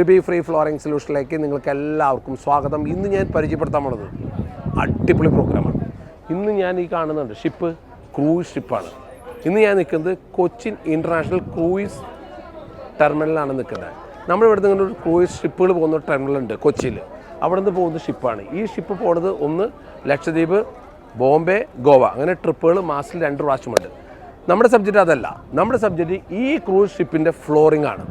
Surabhi free flooring സൊല്യൂഷനിലേക്ക് നിങ്ങൾക്ക് എല്ലാവർക്കും സ്വാഗതം. ഇന്ന് ഞാൻ പരിചയപ്പെടുത്താൻ പോണത് അടിപൊളി പ്രോഗ്രാമാണ്. ഇന്ന് ഞാൻ ഈ കാണുന്നുണ്ട് ഷിപ്പ് ക്രൂയിസ് ഷിപ്പാണ്. ഇന്ന് ഞാൻ നിൽക്കുന്നത് കൊച്ചിൻ ഇൻ്റർനാഷണൽ ക്രൂയിസ് ടെർമിനലാണ് നിൽക്കുന്നത്. നമ്മളിവിടെ നിന്ന് ഒരു ക്രൂയിസ് ഷിപ്പുകൾ പോകുന്ന ടെർമിനലുണ്ട് കൊച്ചിയിൽ. അവിടെ നിന്ന് പോകുന്ന ഷിപ്പാണ്. ഈ ഷിപ്പ് പോകുന്നത് ഒന്ന് ലക്ഷദ്വീപ്, ബോംബെ, ഗോവ, അങ്ങനെ ട്രിപ്പുകൾ മാസത്തിൽ 2 പ്രാവശ്യമുണ്ട്. നമ്മുടെ സബ്ജക്റ്റ് അതല്ല. നമ്മുടെ സബ്ജക്റ്റ് ഈ ക്രൂയിസ് ഷിപ്പിൻ്റെ ഫ്ലോറിംഗ് ആണ്.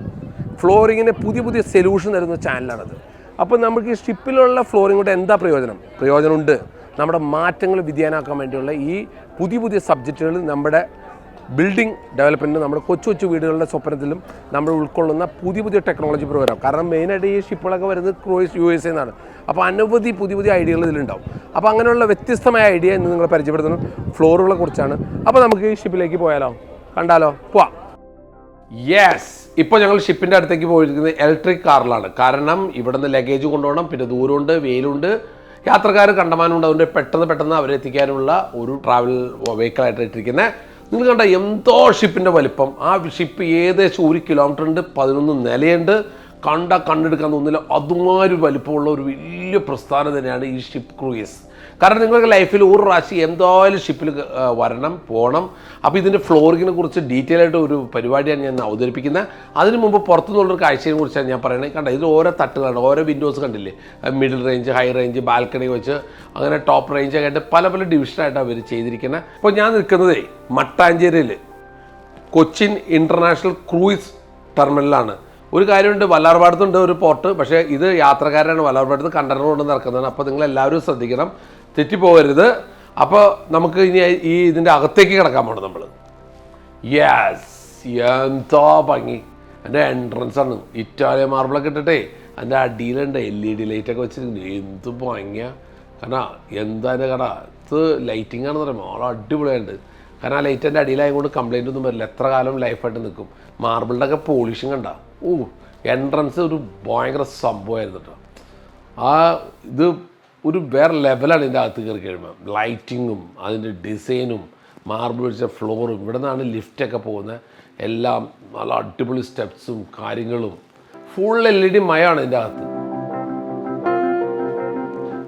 ഫ്ലോറിങ്ങിന് പുതിയ സൊല്യൂഷൻ തരുന്ന ചാനലാണത്. അപ്പോൾ നമുക്ക് ഈ ഷിപ്പിലുള്ള ഫ്ലോറിംഗ് കൊണ്ട് എന്താ പ്രയോജനമുണ്ട്. നമ്മുടെ മാറ്റങ്ങൾ വ്യതിയാനാക്കാൻ വേണ്ടിയുള്ള ഈ പുതിയ സബ്ജക്റ്റുകൾ നമ്മുടെ ബിൽഡിംഗ് ഡെവലപ്മെൻറ്റ്, നമ്മുടെ കൊച്ചു വീടുകളുടെ സ്വപ്നത്തിലും നമ്മൾ ഉൾക്കൊള്ളുന്ന പുതിയ ടെക്നോളജി പ്രോഗ്രാം. കാരണം മെയിനായിട്ട് ഈ ഷിപ്പുകളൊക്കെ വരുന്നത് ക്രൂയിസ് USA എന്നാണ്. അപ്പോൾ അനവധി പുതിയ ഐഡിയകൾ ഇതിലുണ്ടാവും. അപ്പോൾ അങ്ങനെയുള്ള വ്യത്യസ്തമായ ഐഡിയ ഇന്ന് നിങ്ങളെ പരിചയപ്പെടുത്തുന്ന ഫ്ലോറുകളെ കുറിച്ചാണ്. അപ്പോൾ നമുക്ക് ഈ ഷിപ്പിലേക്ക് പോയാലോ, കണ്ടാലോ, പോവാം. യെസ്, ഇപ്പോൾ ഞങ്ങൾ ഷിപ്പിൻ്റെ അടുത്തേക്ക് പോയിരിക്കുന്നത് ഇലക്ട്രിക് കാറിലാണ്. കാരണം ഇവിടെ നിന്ന് ലഗേജ് കൊണ്ടുപോകണം, പിന്നെ ദൂരമുണ്ട്, വെയിലുണ്ട്, യാത്രക്കാർ കണ്ടമാനമുണ്ട്. അതുകൊണ്ട് പെട്ടെന്ന് അവരെ എത്തിക്കാനുള്ള ഒരു ട്രാവൽ വെഹിക്കിളായിട്ട് ഇട്ടിരിക്കുന്നത്. നിങ്ങൾ കണ്ട എന്തോ ഷിപ്പിൻ്റെ വലിപ്പം. ആ ഷിപ്പ് ഏകദേശം 1 കിലോമീറ്റർ ഉണ്ട്, 11 നിലയുണ്ട്. കണ്ടെടുക്കാൻ തോന്നില്ല, അതുമാതിരി വലിപ്പമുള്ള ഒരു വലിയ പ്രസ്ഥാനം തന്നെയാണ് ഈ ഷിപ്പ് ക്രൂയിസ്. കാരണം നിങ്ങൾക്ക് ലൈഫിൽ ഒരു പ്രാവശ്യം എന്തായാലും ഷിപ്പിൽ പോകണം. അപ്പോൾ ഇതിൻ്റെ ഫ്ലോറിങ്ങിനെ കുറിച്ച് ഡീറ്റെയിൽ ആയിട്ട് ഒരു പരിപാടിയാണ് ഞാൻ അവതരിപ്പിക്കുന്നത്. അതിന് മുമ്പ് പുറത്തുനിന്നുള്ളൊരു കാഴ്ചയെ കുറിച്ചാണ് ഞാൻ പറയുന്നത്. കണ്ട, ഇതിൽ ഓരോ തട്ടുകളുണ്ട്, ഓരോ വിൻഡോസ് കണ്ടില്ലേ, middle range, high range, balcony വെച്ച് അങ്ങനെ ടോപ്പ് റേഞ്ചൊക്കെ ആയിട്ട് പല ഡിവിഷനായിട്ടാണ് അവർ ചെയ്തിരിക്കുന്നത്. അപ്പോൾ ഞാൻ നിൽക്കുന്നതേ മട്ടാഞ്ചേരിയിൽ കൊച്ചിൻ ഇൻ്റർനാഷണൽ ക്രൂയിസ് ടെർമിനലാണ്. ഒരു കാര്യമുണ്ട്, വല്ലാർപാടത്തുണ്ട് ഒരു പോർട്ട്, പക്ഷേ ഇത് യാത്രക്കാരാണ്. വല്ലാർപാടത്ത് കണ്ടെയ്നർ കൊണ്ട് നടക്കുന്നതാണ്. അപ്പോൾ നിങ്ങൾ എല്ലാവരും ശ്രദ്ധിക്കണം, തെറ്റിപ്പോകരുത്. അപ്പോൾ നമുക്ക് ഇനി ഇതിൻ്റെ അകത്തേക്ക് കിടക്കാൻ പോകണം നമ്മൾ. യെസ്, എന്താ ഭംഗി! എൻ്റെ എൻട്രൻസ് ആണ്. ഇറ്റാലിയൻ മാർബിളൊക്കെ ഇട്ടിട്ടേ അതിൻ്റെ അടിയിലുണ്ട് LED ലൈറ്റൊക്കെ വെച്ചിട്ടുണ്ട്. എന്ത് ഭംഗിയാണ്! കാരണം എന്താ എൻ്റെ കട, ഇത് ലൈറ്റിംഗ് ആണെന്ന് പറയുമ്പോൾ വളരെ അടിപൊളിയായിട്ട്. കാരണം ആ ലൈറ്റിൻ്റെ അടിയിലായതുകൊണ്ട് കംപ്ലൈൻ്റ് ഒന്നും വരില്ല, എത്ര കാലം ലൈഫായിട്ട് നിൽക്കും. മാർബിളിൻ്റെ ഒക്കെ പോളിഷിങ് കണ്ട, എൻട്രൻസ് ഒരു ഭയങ്കര സംഭവമായിരുന്നു കേട്ടോ. ഇത് ഒരു വേറെ ലെവലാണ് ഇതിൻ്റെ അകത്ത് കയറി കഴിയുമ്പോൾ. ലൈറ്റിങ്ങും അതിൻ്റെ ഡിസൈനും മാർബിൾ വെച്ച ഫ്ലോറും, ഇവിടെ നിന്നാണ് ലിഫ്റ്റൊക്കെ പോകുന്നത്. എല്ലാം നല്ല അടിപൊളി സ്റ്റെപ്സും കാര്യങ്ങളും, ഫുൾ LED മയമാണ് ഇതിൻ്റെ അകത്ത്.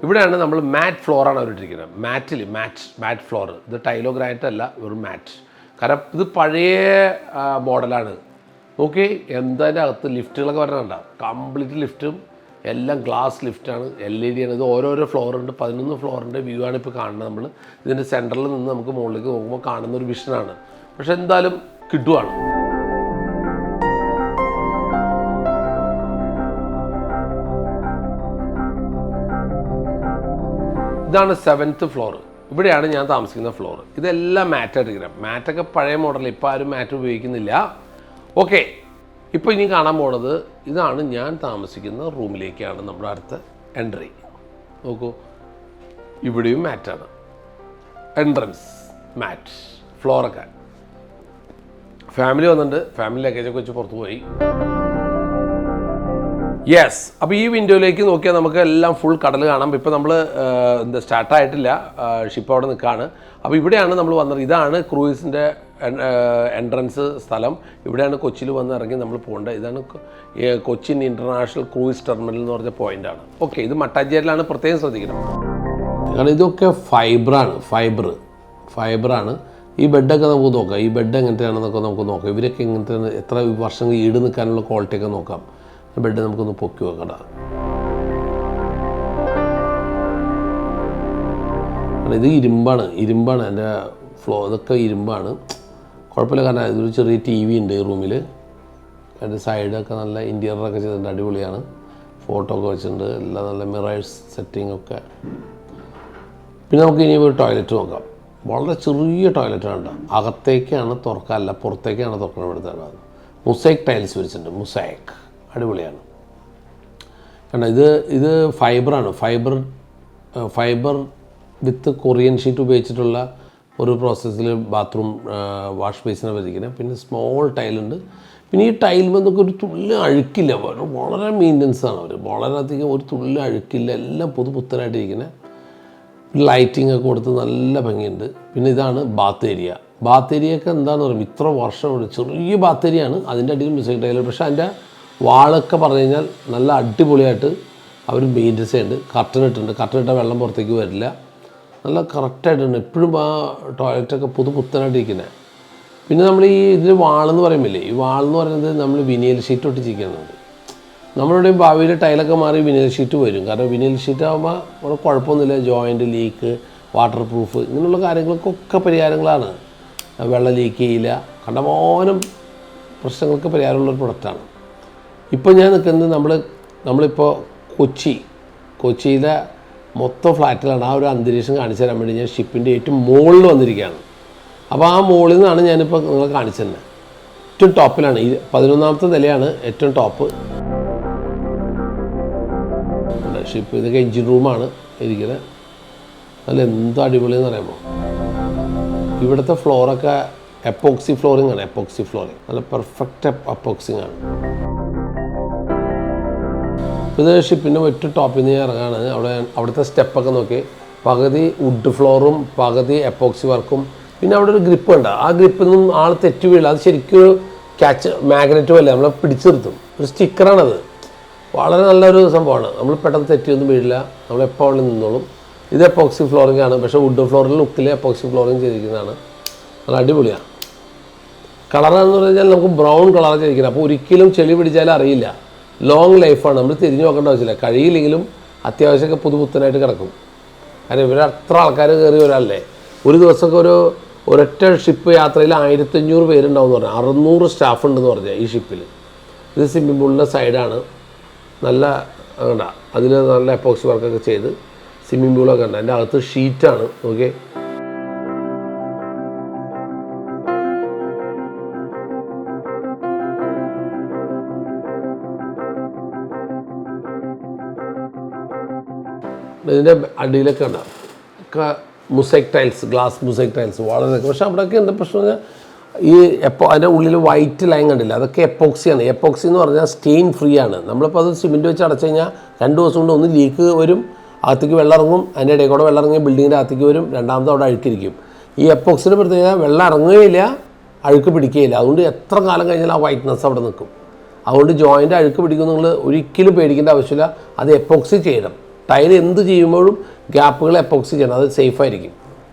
ഇവിടെയാണ് നമ്മൾ മാറ്റ് ഫ്ലോറാണ് അവരിട്ടിരിക്കുന്നത്. മാറ്റ് ഫ്ലോർ. ഇത് ടൈലോ ഗ്രാനൈറ്റ് അല്ല, ഒരു മാറ്റ്. കാരണം ഇത് പഴയ മോഡലാണ്. നോക്കി എന്താ അതിൻ്റെ അകത്ത് ലിഫ്റ്റുകളൊക്കെ വരണുണ്ട. കംപ്ലീറ്റ് ലിഫ്റ്റും എല്ലാം ഗ്ലാസ് ലിഫ്റ്റാണ്, LED ആണ്. ഇത് ഓരോരോ ഫ്ലോറുണ്ട്, 11 ഫ്ലോറിൻ്റെ വ്യൂ ആണ് ഇപ്പോൾ കാണുന്നത്. നമ്മൾ ഇതിൻ്റെ സെൻറ്ററിൽ നിന്ന് നമുക്ക് മുകളിലേക്ക് നോക്കുമ്പോൾ കാണുന്നൊരു വിഷനാണ്. പക്ഷെ എന്തായാലും കിട്ടുവാണ്. ഇതാണ് 7th ഫ്ലോർ. ഇവിടെയാണ് ഞാൻ താമസിക്കുന്ന ഫ്ലോർ. ഇതെല്ലാം മാറ്റായിട്ടിരിക്കണം. മാറ്റൊക്കെ പഴയ മോഡൽ, ഇപ്പോൾ ആരും മാറ്റ് ഉപയോഗിക്കുന്നില്ല. ഓക്കെ, ഇപ്പോൾ ഇനി കാണാൻ പോണത് ഇതാണ് ഞാൻ താമസിക്കുന്ന റൂമിലേക്കാണ് നമ്മുടെ അടുത്ത എൻട്രി. നോക്കൂ, ഇവിടെയും മാറ്റാണ്. എൻട്രൻസ് മാറ്റ്, ഫ്ലോറൊക്കെ. ഫാമിലി വന്നിട്ടുണ്ട്, ഫാമിലി ലഗേജൊക്കെ വെച്ച് പുറത്തു പോയി. യെസ്, അപ്പോൾ ഈ വിൻഡോയിലേക്ക് നോക്കിയാൽ നമുക്ക് എല്ലാം ഫുൾ കടൽ കാണാം. ഇപ്പോൾ നമ്മൾ സ്റ്റാർട്ടായിട്ടില്ല, ഷിപ്പ് അവിടെ നിൽക്കുകയാണ്. അപ്പോൾ ഇവിടെയാണ് നമ്മൾ വന്നത്. ഇതാണ് ക്രൂയിസിൻ്റെ എൻട്രൻസ് സ്ഥലം. ഇവിടെയാണ് കൊച്ചിയിൽ വന്ന് ഇറങ്ങി നമ്മൾ പോകേണ്ടത്. ഇതാണ് കൊച്ചിൻ ഇൻ്റർനാഷണൽ ക്രൂയിസ് ടെർമിനൽ എന്ന് പറഞ്ഞ പോയിൻ്റാണ്. ഓക്കെ, ഇത് മട്ടാഞ്ചേരിയിലാണ്, പ്രത്യേകം ശ്രദ്ധിക്കണം. കാരണം ഇതൊക്കെ ഫൈബറാണ്. ഈ ബെഡൊക്കെ നമുക്ക് നോക്കാം. ഈ ബെഡ് എങ്ങനത്തെയാണെന്നൊക്കെ നമുക്ക് നോക്കാം. ഇവരൊക്കെ എങ്ങനത്തെ, എത്ര വർഷങ്ങൾ ഈട് നിൽക്കാനുള്ള ക്വാളിറ്റിയൊക്കെ നോക്കാം. ബെഡ് നമുക്കൊന്ന് പൊക്കി വെക്കണ്ട. ഇത് ഇരുമ്പാണ് എൻ്റെ ഇതൊക്കെ ഇരുമ്പാണ്. കുഴപ്പമില്ല, കാരണം ഇതൊരു ചെറിയ TV ഉണ്ട് ഈ റൂമിൽ. അതിൻ്റെ സൈഡൊക്കെ നല്ല ഇൻറ്റീരിയറൊക്കെ ചെയ്തിട്ടുണ്ട്, അടിപൊളിയാണ്. ഫോട്ടോ ഒക്കെ വെച്ചിട്ടുണ്ട്, എല്ലാം നല്ല മിറേഴ്സ് സെറ്റിംഗ് ഒക്കെ. പിന്നെ നമുക്ക് ഇനി ഒരു ടോയ്ലറ്റ് നോക്കാം. വളരെ ചെറിയ ടോയ്ലറ്റാണ്. അകത്തേക്കാണ് തുറക്കാനല്ല, പുറത്തേക്കാണ് തുറക്കണം. ഇവിടുത്തെ മുസൈക്ക് ടൈൽസ് വെച്ചിട്ടുണ്ട്. അടിപൊളിയാണ്. കാരണം ഇത് ഫൈബറാണ്. ഫൈബർ വിത്ത് കൊറിയൻ ഷീറ്റ് ഉപയോഗിച്ചിട്ടുള്ള ഒരു പ്രോസസ്സിൽ ബാത്റൂം വാഷ് ബേസിനെ വരിക്കുന്നത്. പിന്നെ സ്മോൾ ടൈലുണ്ട്. പിന്നെ ഈ ടൈൽ വന്നൊക്കെ ഒരു തുള്ളി അഴുക്കില്ല, വളരെ മെയിൻ്റനൻസാണ് അവർ. വളരെയധികം ഒരു തുള്ളി അഴുക്കില്ല, എല്ലാം പുത്തനായിട്ടിരിക്കുന്നത്. ലൈറ്റിംഗ് ഒക്കെ കൊടുത്ത് നല്ല ഭംഗിയുണ്ട്. പിന്നെ ഇതാണ് ബാത്ത് ഏരിയ. ഒക്കെ എന്താണെന്ന് പറയുമ്പോൾ ഇത്ര വർഷം ചെറിയ ബാത്ത് ഏരിയയാണ്. അതിൻ്റെ അടിയിൽ മിസൈൽ ടൈലർ, പക്ഷേ അതിൻ്റെ വാളൊക്കെ പറഞ്ഞു കഴിഞ്ഞാൽ നല്ല അടിപൊളിയായിട്ട് അവർ മെയിൻറ്റെയിൻസ് ചെയ്യുന്നുണ്ട്. കർട്ടൻ ഇട്ടിട്ടുണ്ട്. കർട്ടൻ ഇട്ടാൽ വെള്ളം പുറത്തേക്ക് വരില്ല. നല്ല കറക്റ്റായിട്ടുണ്ട്. എപ്പോഴും ആ ടോയ്ലറ്റൊക്കെ പുത്തനായിട്ട് ഇരിക്കുന്നത്. പിന്നെ നമ്മൾ ഈ ഇതിൽ വാളെന്ന് പറയുമ്പില്ലേ, ഈ വാളെന്ന് പറയുന്നത് നമ്മൾ വിനീൽ ഷീറ്റ് ഒട്ടിച്ചിരിക്കുന്നുണ്ട്. നമ്മളുടെയും ഭാവിയിൽ ടൈലൊക്കെ മാറി വിനീൽ ഷീറ്റ് വരും. കാരണം വിനീൽ ഷീറ്റ് ആകുമ്പോൾ അവിടെ കുഴപ്പമൊന്നുമില്ല. ജോയിൻറ്റ്, ലീക്ക്, വാട്ടർ പ്രൂഫ് ഇങ്ങനെയുള്ള കാര്യങ്ങൾക്കൊക്കെ പരിഹാരങ്ങളാണ്. വെള്ളം ലീക്ക് ചെയ്യില്ല. കണ്ടമാനം പ്രശ്നങ്ങൾക്ക് പരിഹാരമുള്ളൊരു പ്രൊഡക്റ്റാണ്. ഇപ്പോൾ ഞാൻ നിൽക്കുന്നത് നമ്മളിപ്പോൾ കൊച്ചിയിലെ മൊത്തം ഫ്ലാറ്റിലാണ്. ആ ഒരു അന്തരീക്ഷം കാണിച്ചു തരാൻ വേണ്ടി ഞാൻ ഷിപ്പിൻ്റെ ഏറ്റവും മുകളിൽ വന്നിരിക്കുകയാണ്. അപ്പോൾ ആ മുകളിൽ നിന്നാണ് ഞാനിപ്പോൾ നിങ്ങളെ കാണിച്ചു തന്നെ. ഏറ്റവും ടോപ്പിലാണ്. 11ാമത്തെ നിലയാണ് ഏറ്റവും ടോപ്പ് ഷിപ്പ്. ഇതൊക്കെ എഞ്ചിൻ റൂമാണ് ഇരിക്കുന്നത്. നല്ല എന്ത് അടിപൊളിയെന്ന് പറയുമ്പോൾ ഇവിടുത്തെ ഫ്ലോറൊക്കെ എപ്പോക്സി ഫ്ലോറിംഗ് ആണ്. എപ്പോക്സി ഫ്ലോറിംഗ് നല്ല പെർഫെക്റ്റ് എപ്പോക്സിങ് ആണ്. ഇത് ഷിപ്പിൻ്റെ ഏറ്റവും ടോപ്പിൽ നിന്ന് ഇറങ്ങാണ്. അവിടുത്തെ സ്റ്റെപ്പൊക്കെ നോക്കി, പകുതി വുഡ് ഫ്ലോറും പകുതി എപ്പോക്സി വർക്കും. പിന്നെ അവിടെ ഒരു ഗ്രിപ്പ് ഉണ്ട്. ആ ഗ്രിപ്പൊന്നും ആൾ തെറ്റി വീഴില്ല. അത് ശരിക്കും ഒരു മാഗ്നറ്റും അല്ലേ, നമ്മളെ പിടിച്ചു നിർത്തും. ഒരു സ്റ്റിക്കറാണത്. വളരെ നല്ലൊരു സംഭവമാണ്. നമ്മൾ പെട്ടെന്ന് തെറ്റിയൊന്നും വീഴില്ല. നമ്മളെപ്പോൾ അവിടെ നിന്നോളും. ഇത് എപ്പോക്സി ഫ്ലോറിംഗ് ആണ്. പക്ഷേ വുഡ് ഫ്ലോറിൽ ലുക്കിൽ എപ്പോക്സി ഫ്ലോറിംഗ് ചെയ്തിരിക്കുന്നതാണ്. നല്ല അടിപൊളിയാണ്. കളറാണെന്ന് പറഞ്ഞാൽ നമുക്ക് ബ്രൗൺ കളറാണ് ചെയ്തിരിക്കുന്നത്. അപ്പോൾ ഒരിക്കലും ചെളി പിടിച്ചാലും അറിയില്ല. ലോങ് ലൈഫാണ്. നമ്മൾ തിരിഞ്ഞു നോക്കേണ്ട ആവശ്യമില്ല. കഴിയില്ലെങ്കിലും അത്യാവശ്യമൊക്കെ പുതുപുത്തനായിട്ട് കിടക്കും. കാരണം ഇവർ അത്ര ആൾക്കാർ കയറി വരാനല്ലേ. ഒരു ദിവസമൊക്കെ ഒരൊറ്റ ഷിപ്പ് യാത്രയിൽ 1500 പേരുണ്ടാവും എന്ന് പറഞ്ഞാൽ. 600 സ്റ്റാഫ് ഉണ്ടെന്ന് പറഞ്ഞാൽ ഈ ഷിപ്പിൽ. ഇത് സ്വിമ്മിംഗ് പൂളിൻ്റെ സൈഡാണ്. നല്ല അങ്ങോട്ടാ അതിൽ നല്ല എപ്പോക്സി വർക്കൊക്കെ ചെയ്ത് സ്വിമ്മിംഗ് പൂളൊക്കെ ഉണ്ട്. അതിൻ്റെ അകത്ത് ഷീറ്റാണ്. ഓക്കെ, ഇതിൻ്റെ അടിയിലൊക്കെ ഉണ്ടാവും ഒക്കെ മുസൈക്ക് ടൈൽസ്, ഗ്ലാസ് മുസൈക്ക് ടൈൽസ് വളരെ. പക്ഷേ അവിടെയൊക്കെ എന്താ പ്രശ്നം പറഞ്ഞാൽ ഈ അതിൻ്റെ ഉള്ളിൽ വൈറ്റ് ലൈൻ കണ്ടില്ല, അതൊക്കെ എപ്പോക്സിയാണ്. എപ്പോക്സി എന്ന് പറഞ്ഞാൽ സ്റ്റെയിൻ ഫ്രീ ആണ്. നമ്മളിപ്പോൾ അത് സിമെൻറ്റ് വെച്ച് അടച്ചു കഴിഞ്ഞാൽ 2 ദിവസം കൊണ്ട് ഒന്ന് ലീക്ക് വരും, അകത്തേക്ക് വെള്ളം ഇറങ്ങും. അതിൻ്റെ ഇടയിൽ കൂടെ വെള്ളം ഇറങ്ങി ബിൽഡിങ്ങിൻ്റെ അകത്തേക്ക് വരും. രണ്ടാമത് അവിടെ അഴുക്കിരിക്കും. ഈ എപ്പോക്സിൻ്റെ പ്രത്യേകത വെള്ളം ഇറങ്ങുകയില്ല, അഴുക്ക് പിടിക്കുകയില്ല. അതുകൊണ്ട് എത്ര കാലം കഴിഞ്ഞാൽ ആ വൈറ്റ്നസ് അവിടെ നിൽക്കും. അതുകൊണ്ട് ജോയിൻ്റ് അഴുക്ക് പിടിക്കും നിങ്ങൾ ഒരിക്കലും പേടിക്കേണ്ട ആവശ്യമില്ല. അത് എപ്പോക്സി ചെയ്യണം. ടൈൽ എന്ത് ചെയ്യുമ്പോഴും ഗ്യാപ്പുകൾ എപ്പോക്സി ചെയ്യണം. അത് സേഫായിരിക്കും.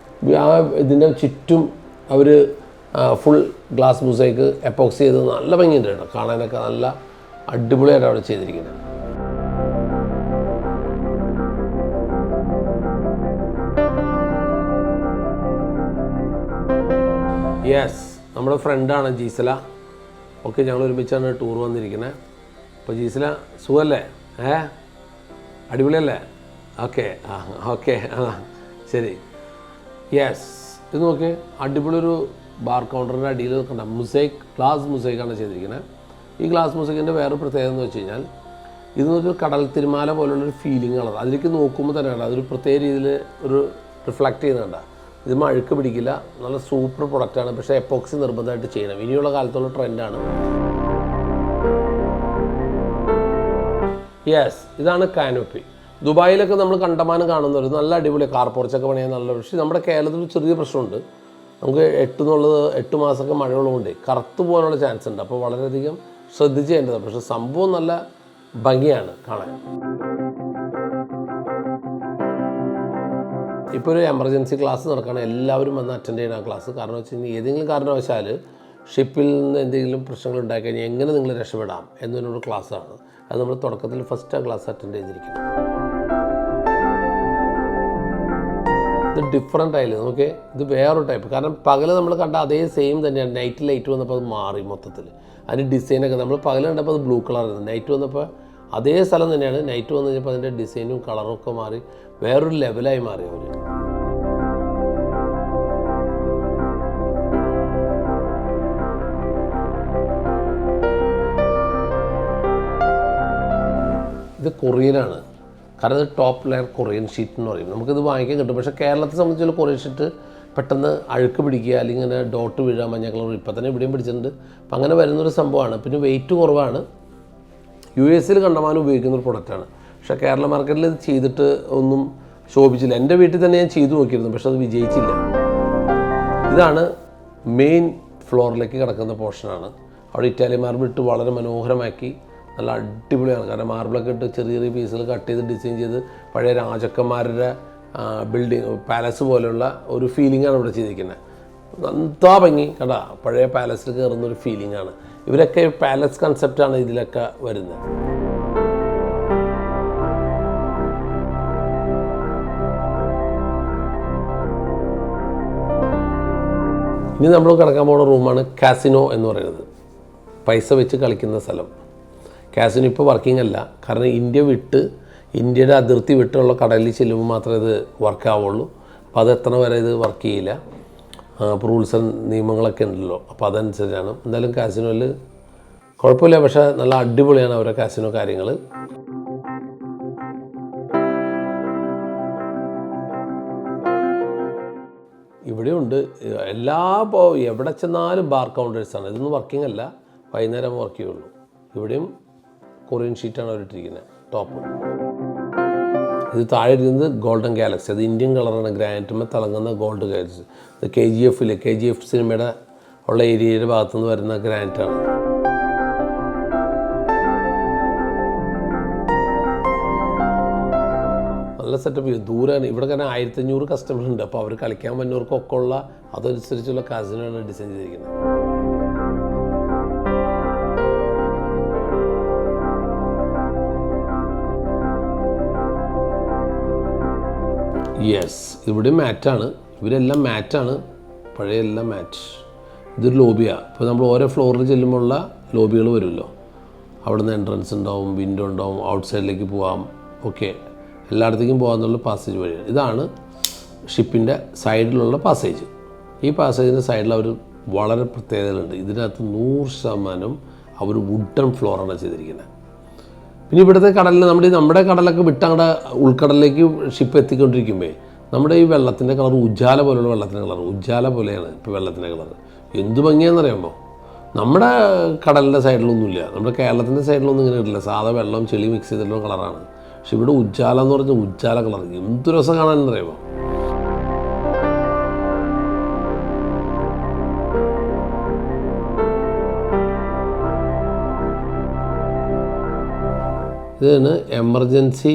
ആ ഇതിൻ്റെ ചുറ്റും അവർ ഫുൾ ഗ്ലാസ് മുസൈക്ക് എപ്പോക്സി ചെയ്ത് നല്ല ഭംഗിയുണ്ട് കേട്ടോ. കാണാനൊക്കെ നല്ല അടിപൊളിയായിട്ട് അവിടെ ചെയ്തിരിക്കുന്നത്. യെസ്, നമ്മുടെ ഫ്രണ്ടാണ് ജീസല. ഓക്കെ, ഞങ്ങൾ ഒരുമിച്ചാണ് ടൂർ വന്നിരിക്കുന്നത്. അപ്പോൾ ജീസല സുഖമല്ലേ? അടിപൊളിയല്ലേ? ഓക്കെ ഓക്കെ ശരി. യെസ്, ഇത് നോക്കി അടിപൊളി ഒരു ബാർ കൗണ്ടറിൻ്റെ അടിയിൽ നിൽക്കണ്ട ഗ്ലാസ് മുസൈക്കാണ് ചെയ്തിരിക്കുന്നത്. ഈ ഗ്ലാസ് മുസൈക്കിൻ്റെ വേറൊരു പ്രത്യേകത എന്ന് വെച്ച് കഴിഞ്ഞാൽ ഇത് നോക്കി കടൽ തിരുമാല പോലുള്ളൊരു ഫീലിംഗ് ആണ്. അതിലേക്ക് നോക്കുമ്പോൾ തന്നെ കണ്ട അതൊരു പ്രത്യേക രീതിയിൽ ഒരു റിഫ്ലക്റ്റ് ചെയ്യുന്നുണ്ട്. ഇത് അഴുക്ക് പിടിക്കില്ല. നല്ല സൂപ്പർ പ്രൊഡക്റ്റാണ്. പക്ഷേ എപ്പോക്സി നിർബന്ധമായിട്ട് ചെയ്യണം. ഇനിയുള്ള കാലത്തുള്ള ട്രെൻഡാണ്. യെസ്, ഇതാണ് കാനോപ്പി. ദുബായിലൊക്കെ നമ്മൾ കണ്ടമാനം കാണുന്നവർ നല്ല അടിപൊളി കാർ പോർച്ചൊക്കെ പണിയാൻ നല്ല. പക്ഷേ നമ്മുടെ കേരളത്തിൽ ചെറിയ പ്രശ്നമുണ്ട്. നമുക്ക് 8 മാസമൊക്കെ മഴയുള്ളതുകൊണ്ട് കറുത്തു പോകാനുള്ള ചാൻസ് ഉണ്ട്. അപ്പോൾ വളരെയധികം ശ്രദ്ധിച്ച് ചെയ്യേണ്ടതാണ്. പക്ഷേ സംഭവം നല്ല ഭംഗിയാണ് കാണാൻ. ഇപ്പോൾ ഒരു എമർജൻസി ക്ലാസ് നടക്കുകയാണ്. എല്ലാവരും വന്ന് അറ്റൻഡ് ചെയ്യണം ആ ക്ലാസ്. കാരണം വെച്ച് കഴിഞ്ഞാൽ ഏതെങ്കിലും കാരണവശാൽ ഷിപ്പിൽ നിന്ന് എന്തെങ്കിലും പ്രശ്നങ്ങൾ ഉണ്ടായിക്കഴിഞ്ഞാൽ എങ്ങനെ നിങ്ങൾ രക്ഷപ്പെടാം എന്നൊരു ക്ലാസ്സാണ്. അത് നമ്മൾ തുടക്കത്തിൽ ഫസ്റ്റ് ആ ക്ലാസ് അറ്റൻഡ് ചെയ്തിരിക്കണം. ഇത് ഡിഫറെൻ്റ് ആയില്ലേ നമുക്ക്. ഇത് വേറൊരു ടൈപ്പ്. കാരണം പകൽ നമ്മൾ കണ്ട അതേ സെയിം തന്നെയാണ്. നൈറ്റ് ലൈറ്റ് വന്നപ്പോൾ അത് മാറി മൊത്തത്തിൽ. അതിൻ്റെ ഡിസൈനൊക്കെ നമ്മൾ പകൽ കണ്ടപ്പോൾ അത് ബ്ലൂ കളറായിരുന്നു. നൈറ്റ് വന്നപ്പോൾ അതേ സ്ഥലം തന്നെയാണ്. നൈറ്റ് വന്നു കഴിഞ്ഞപ്പോൾ അതിൻ്റെ ഡിസൈനും കളറും ഒക്കെ മാറി വേറൊരു ലെവലായി മാറി അവർ. ഇത് കൊറിയനാണ്. കാരണം ഇത് ടോപ്പ് ലെയർ കൊറിയൻ ഷീറ്റ് എന്ന് പറയും. നമുക്കിത് വാങ്ങിക്കാൻ കിട്ടും. പക്ഷേ കേരളത്തെ സംബന്ധിച്ചുള്ള കൊറിയൻ ഷീറ്റ് പെട്ടെന്ന് അഴുക്ക് പിടിക്കുക, അല്ലെങ്കിൽ ഇങ്ങനെ ഡോട്ട് വീഴുക, മഞ്ഞ കളർ. ഇപ്പം തന്നെ ഇവിടെയും പിടിച്ചിട്ടുണ്ട്. അപ്പം അങ്ങനെ വരുന്നൊരു സംഭവമാണ്. പിന്നെ വെയിറ്റ് കുറവാണ്. US കണ്ടമാനം ഉപയോഗിക്കുന്നൊരു പ്രൊഡക്റ്റാണ്. പക്ഷേ കേരള മാർക്കറ്റിൽ ഇത് ചെയ്തിട്ട് ഒന്നും ശോഭിച്ചില്ല. എൻ്റെ വീട്ടിൽ തന്നെ ഞാൻ ചെയ്തു നോക്കിയിരുന്നു, പക്ഷെ അത് വിജയിച്ചില്ല. ഇതാണ് മെയിൻ ഫ്ലോറിലേക്ക് കിടക്കുന്ന പോർഷനാണ്. അവിടെ ഇറ്റാലിയൻ മാർബിൾ ഇട്ട് വളരെ മനോഹരമാക്കി നല്ല അടിപൊളിയാണ്. കാരണം മാർബിളൊക്കെ ഇട്ട് ചെറിയ ചെറിയ പീസുകൾ കട്ട് ചെയ്ത് ഡിസൈൻ ചെയ്ത് പഴയ രാജാക്കന്മാരുടെ ബിൽഡിങ് പാലസ് പോലെയുള്ള ഒരു ഫീലിംഗാണ് ഇവിടെ ചെയ്തിരിക്കുന്നത്. എന്താ ഭംഗി കണ്ടാ, പഴയ പാലസിൽ കയറുന്നൊരു ഫീലിംഗാണ്. ഇവരൊക്കെ പാലസ് കൺസെപ്റ്റാണ് ഇതിലൊക്കെ വരുന്നത്. ഇനി നമ്മൾ കിടക്കാൻ പോകുന്ന റൂമാണ് കാസിനോ എന്ന് പറയുന്നത്, പൈസ വെച്ച് കളിക്കുന്ന സ്ഥലം. കാസിനോ ഇപ്പോൾ വർക്കിംഗ് അല്ല, കാരണം ഇന്ത്യയുടെ അതിർത്തി വിട്ടുള്ള കടലിൽ ചെല്ലുമ്പോൾ മാത്രമേ ഇത് വർക്ക് ആവുള്ളൂ. അപ്പോൾ അത് എത്ര വരെ ഇത് വർക്ക് ചെയ്യില്ല. റൂൾസ് ആൻഡ് നിയമങ്ങളൊക്കെ ഉണ്ടല്ലോ, അപ്പോൾ അതനുസരിച്ചാണ്. എന്തായാലും കാസിനോയിൽ കുഴപ്പമില്ല, പക്ഷേ നല്ല അടിപൊളിയാണ് അവരുടെ കാസിനോ കാര്യങ്ങൾ. ഇവിടെയുണ്ട് എവിടെ ചെന്നാലും ബാർ കൗണ്ടേഴ്സാണ്. ഇതൊന്നും വർക്കിംഗ് അല്ല, വൈകുന്നേരം വർക്ക് ചെയ്യുള്ളൂ. ഇവിടെയും കൊറിയൻ ഷീറ്റാണ് അവരിട്ടിരിക്കുന്നത് ടോപ്പ്. ഇത് താഴെ ഇരിക്കുന്നത് ഗോൾഡൻ ഗാലക്സി, അത് ഇന്ത്യൻ കളറാണ്, ഗ്രാനൈറ്റുമ്പോൾ തിളങ്ങുന്ന ഗോൾഡ് ഗാലക്സി. ഇത് KGF സിനിമയുടെ ഉള്ള ഏരിയയുടെ ഭാഗത്തുനിന്ന് വരുന്ന ഗ്രാനൈറ്റാണ്. നല്ല സെറ്റപ്പ് ചെയ്യും. ദൂരമാണ് ഇവിടെ, കാരണം 1500 കസ്റ്റമർ ഉണ്ട്. അപ്പോൾ അവർ കളിക്കാൻ വന്നവർക്കൊക്കെ ഉള്ള അതനുസരിച്ചുള്ള കാസിനോയാണ് ഡിസൈൻ ചെയ്തിരിക്കുന്നത്. യെസ്, ഇവിടെ മാറ്റാണ്, ഇവരെല്ലാം മാറ്റാണ്, പഴയ എല്ലാം മാറ്റ്. ഇതൊരു ലോബിയാണ്. ഇപ്പോൾ നമ്മൾ ഓരോ ഫ്ലോറിൽ ചെല്ലുമ്പോഴുള്ള ലോബികൾ വരുമല്ലോ, അവിടുന്ന് എൻട്രൻസ് ഉണ്ടാവും, വിൻഡോ ഉണ്ടാവും, ഔട്ട് സൈഡിലേക്ക് പോകാം, ഓക്കെ, എല്ലായിടത്തേക്കും പോകാമെന്നുള്ള പാസേജ് വഴിയാണ്. ഇതാണ് ഷിപ്പിൻ്റെ സൈഡിലുള്ള പാസേജ്. ഈ പാസേജിൻ്റെ സൈഡിൽ അവർ വളരെ പ്രത്യേകതകളുണ്ട്. ഇതിനകത്ത് 100% അവർ വുഡൻ ഫ്ലോറാണ് ചെയ്തിരിക്കുന്നത്. പിന്നെ ഇവിടുത്തെ കടലിൽ നമ്മുടെ കടലൊക്കെ വിട്ടങ്ങടെ ഉൾക്കടലിലേക്ക് ഷിപ്പ് എത്തിക്കൊണ്ടിരിക്കുമ്പോൾ നമ്മുടെ ഈ വെള്ളത്തിൻ്റെ കളർ ഉജ്ജാല പോലെയുള്ള വെള്ളത്തിൻ്റെ കളർ ഉജ്ജാല പോലെയാണ് ഇപ്പോൾ വെള്ളത്തിൻ്റെ കളർ. എന്ത് ഭംഗിയാണെന്നറിയുമ്പോൾ നമ്മുടെ കടലിൻ്റെ സൈഡിലൊന്നുമില്ല, നമ്മുടെ കേരളത്തിൻ്റെ സൈഡിലൊന്നും ഇങ്ങനെ ഇട്ടില്ല. സാധാ വെള്ളം ചെളി മിക്സ് ചെയ്തിട്ടുള്ള കളറാണ്. പക്ഷെ ഇവിടെ ഉജ്ജാല എന്ന് പറഞ്ഞാൽ ഉജ്ജാല കളർ, എന്ത് രസം കാണാനെന്നറിയുമ്പോൾ. ഇതാണ് എമർജൻസി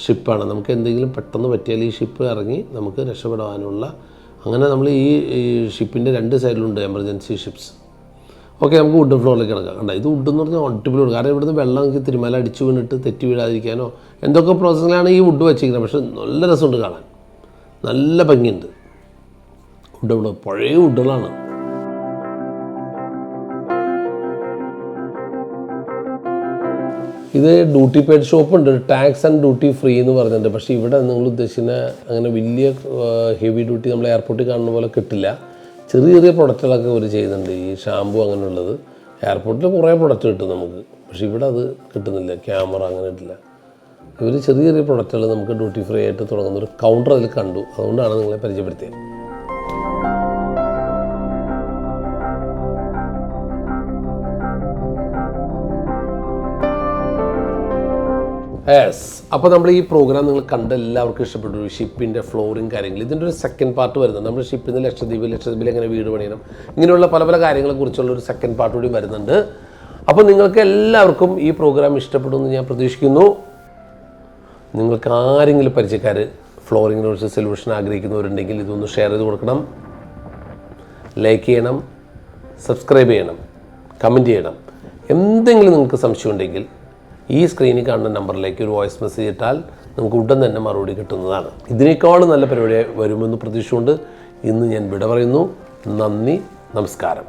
ഷിപ്പാണ്. നമുക്ക് എന്തെങ്കിലും പെട്ടെന്ന് പറ്റിയാൽ ഈ ഷിപ്പ് ഇറങ്ങി നമുക്ക് രക്ഷപ്പെടാനുള്ള, അങ്ങനെ നമ്മൾ ഈ ഷിപ്പിൻ്റെ 2 സൈഡിലുണ്ട് എമർജൻസി ഷിപ്സ്. ഓക്കെ, നമുക്ക് വുഡ് ഫ്ലോറിലേക്ക് കിടക്കാം. കണ്ട, ഇത് വുഡ് എന്ന് പറഞ്ഞാൽ അടിപൊളിയാണ്. കാരണം ഇവിടുന്ന് വെള്ളം നമുക്ക് തിരുമല അടിച്ചു വീണിട്ട് തെറ്റി വീഴാതിരിക്കാനോ എന്തൊക്കെ പ്രോസസ്സിലാണ് ഈ വുഡ് വെച്ചിരിക്കുന്നത്. പക്ഷേ നല്ല രസമുണ്ട് കാണാൻ, നല്ല ഭംഗിയുണ്ട്. വുഡ് പഴയ വുഡുകളാണ്. ഇത് ഡ്യൂട്ടി പെയ്ഡ് ഷോപ്പുണ്ട്, ടാക്സ് ആൻഡ് ഡ്യൂട്ടി ഫ്രീ എന്ന് പറഞ്ഞിട്ടുണ്ട്. പക്ഷേ ഇവിടെ നിങ്ങൾ ഉദ്ദേശിക്കുന്ന അങ്ങനെ വലിയ ഹെവി ഡ്യൂട്ടി നമ്മൾ എയർപോർട്ടിൽ കാണുന്ന പോലെ കിട്ടില്ല. ചെറിയ ചെറിയ പ്രൊഡക്റ്റുകളൊക്കെ അവർ ചെയ്യുന്നുണ്ട്, ഈ ഷാമ്പു അങ്ങനെയുള്ളത്. എയർപോർട്ടിൽ കുറേ പ്രൊഡക്റ്റ് കിട്ടും നമുക്ക്, പക്ഷേ ഇവിടെ അത് കിട്ടുന്നില്ല. ക്യാമറ അങ്ങനെ കിട്ടില്ല. ഇവർ ചെറിയ ചെറിയ പ്രൊഡക്റ്റുകൾ നമുക്ക് ഡ്യൂട്ടി ഫ്രീ ആയിട്ട് തുടങ്ങുന്ന ഒരു കൗണ്ടർ അതിൽ കണ്ടു, അതുകൊണ്ടാണ് നിങ്ങളെ പരിചയപ്പെടുത്തിയത്. യെസ്, അപ്പോൾ നമ്മൾ ഈ പ്രോഗ്രാം നിങ്ങൾ കണ്ട എല്ലാവർക്കും ഇഷ്ടപ്പെട്ടു. ഷിപ്പിൻ്റെ ഫ്ലോറിങ് കാര്യങ്ങൾ, ഇതിൻ്റെ ഒരു സെക്കൻഡ് പാർട്ട് വരുന്നുണ്ട്. നമ്മൾ ഷിപ്പിൽ നിന്ന് ലക്ഷദ്വീപിൽ എങ്ങനെ വീട് പണിയണം, ഇങ്ങനെയുള്ള പല പല കാര്യങ്ങളെക്കുറിച്ചുള്ള ഒരു സെക്കൻഡ് പാർട്ട് കൂടി വരുന്നുണ്ട്. അപ്പോൾ നിങ്ങൾക്ക് എല്ലാവർക്കും ഈ പ്രോഗ്രാം ഇഷ്ടപ്പെടുമെന്ന് ഞാൻ പ്രതീക്ഷിക്കുന്നു. നിങ്ങൾക്ക് ആരെങ്കിലും പരിചയക്കാർ ഫ്ലോറിങ്ങിനെക്കുറിച്ച് സൊല്യൂഷൻ ആഗ്രഹിക്കുന്നവരുണ്ടെങ്കിൽ ഇതൊന്ന് ഷെയർ ചെയ്ത് കൊടുക്കണം, ലൈക്ക് ചെയ്യണം, സബ്സ്ക്രൈബ് ചെയ്യണം, കമൻറ്റ് ചെയ്യണം. എന്തെങ്കിലും നിങ്ങൾക്ക് സംശയം ഉണ്ടെങ്കിൽ ഈ സ്ക്രീനിൽ കാണുന്ന നമ്പറിലേക്ക് ഒരു വോയിസ് മെസ്സേജ് ഇട്ടാൽ നമുക്ക് ഉടൻ തന്നെ മറുപടി കിട്ടുന്നതാണ്. ഇതിനേക്കാളും നല്ല പരിപാടി വരുമെന്ന് പ്രതീക്ഷിച്ചുകൊണ്ട് ഇന്ന് ഞാൻ വിട പറയുന്നു. നന്ദി, നമസ്കാരം.